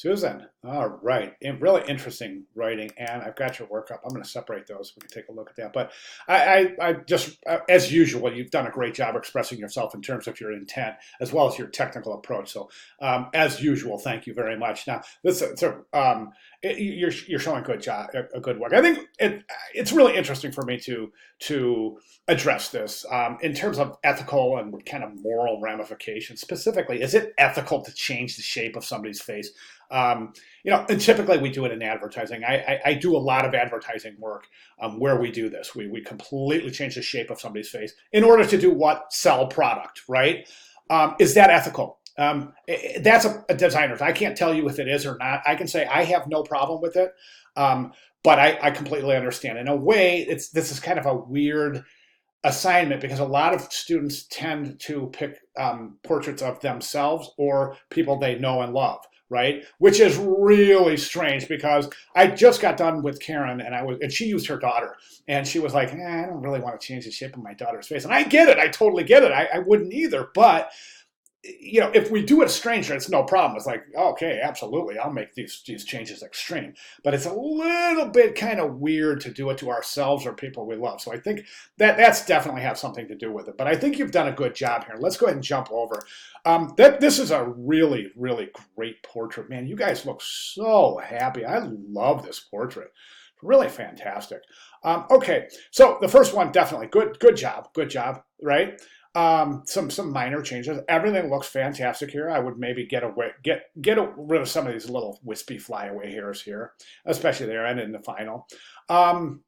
Susan, all right. Really interesting writing, and I've got your work up. I'm going to separate those. We can take a look at that. But I just, as usual, you've done a great job expressing yourself in terms of your intent as well as your technical approach. So, as usual, thank you very much. Now, you're showing good job, a good work. I think it's really interesting for me to address this in terms of ethical and kind of moral ramifications. Specifically, is it ethical to change the shape of somebody's face? And typically we do it in advertising. I do a lot of advertising work where we do this. We completely change the shape of somebody's face in order to do what? Sell product, right? Is that ethical? That's a designer. I can't tell you if it is or not. I can say I have no problem with it, but I completely understand. In a way, this is kind of a weird assignment because a lot of students tend to pick portraits of themselves or people they know and love, right? Which is really strange because I just got done with Karen and she used her daughter and she was like, I don't really want to change the shape of my daughter's face. And I get it. I totally get it. I wouldn't either. But if we do it a stranger, it's no problem. It's like, okay, absolutely, I'll make these changes extreme. But it's a little bit kind of weird to do it to ourselves or people we love. So I think that's definitely have something to do with it. But I think you've done a good job here. Let's go ahead and jump over. This is a really, really great portrait, man. You guys look so happy. I love this portrait. Really fantastic. Okay, so the first one, definitely good job, right? Some minor changes. Everything looks fantastic here. I would maybe get rid of some of these little wispy flyaway hairs here, especially there and in the final. And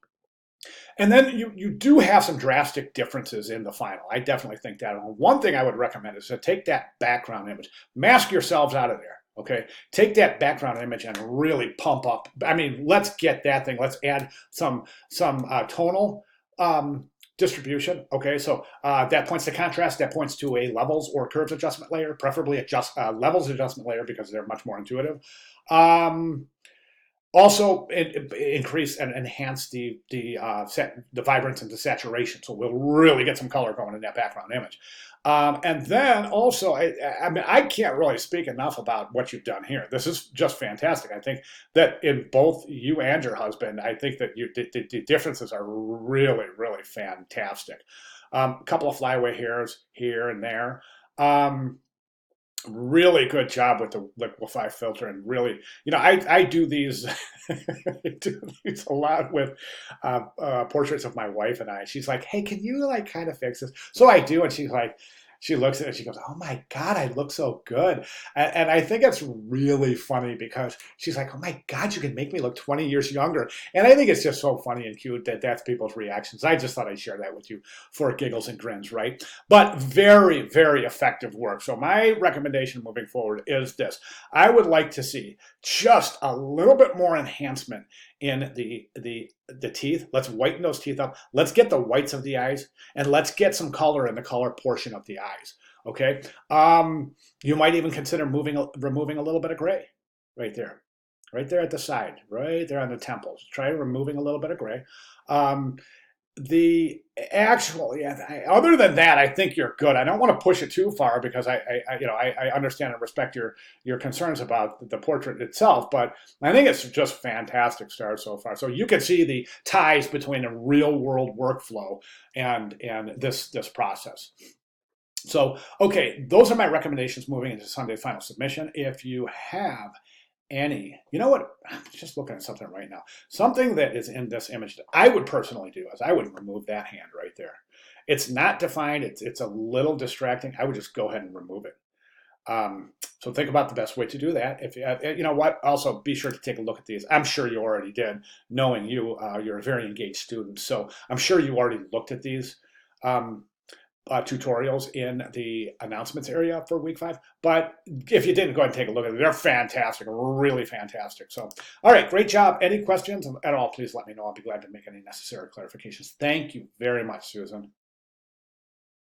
then you do have some drastic differences in the final. I definitely think that. One thing I would recommend is to take that background image, mask yourselves out of there. Okay, take that background image and really pump up. I mean, let's get that thing. Let's add some tonal distribution. Okay, so that points to contrast. That points to a levels or curves adjustment layer, preferably levels adjustment layer because they're much more intuitive. Also, increase and enhance the vibrance and the saturation, so we'll really get some color going in that background image. And then also, I mean, I can't really speak enough about what you've done here. This is just fantastic. I think that in both you and your husband, I think that the differences are really, really fantastic. A couple of flyaway hairs here and there. Really good job with the liquify filter, and really, I do these I do these a lot with portraits of my wife and I. She's like, hey, can you like kind of fix this? So I do, and she's like, she looks at it and she goes, oh my God, I look so good. And I think it's really funny because she's like, oh my God, you can make me look 20 years younger. And I think it's just so funny and cute that that's people's reactions. I just thought I'd share that with you for giggles and grins, right? But very, very effective work. So my recommendation moving forward is this. I would like to see just a little bit more enhancement in the teeth. Let's whiten those teeth up. Let's get the whites of the eyes, and let's get some color in the color portion of the eyes. Okay. You might even consider removing a little bit of gray right there at the side, right there on the temples. Try removing a little bit of gray. The actual, yeah, other than that, I think you're good. I don't want to push it too far because I understand and respect your concerns about the portrait itself, but I think it's just fantastic start so far. So you can see the ties between a real world workflow and this process. So, okay, those are my recommendations moving into Sunday final submission. If you have you know what, I'm just looking at something right now. Something that is in this image that I would personally do is I would remove that hand right there. It's not defined. It's a little distracting. I would just go ahead and remove it. So think about the best way to do that. If you know what, also be sure to take a look at these. I'm sure you already did, knowing you're a very engaged student. So I'm sure you already looked at these. Tutorials in the announcements area for week 5. But if you didn't, go ahead and take a look at them. They're fantastic, really fantastic. So, all right, great job. Any questions at all, please let me know. I'll be glad to make any necessary clarifications. Thank you very much, Susan.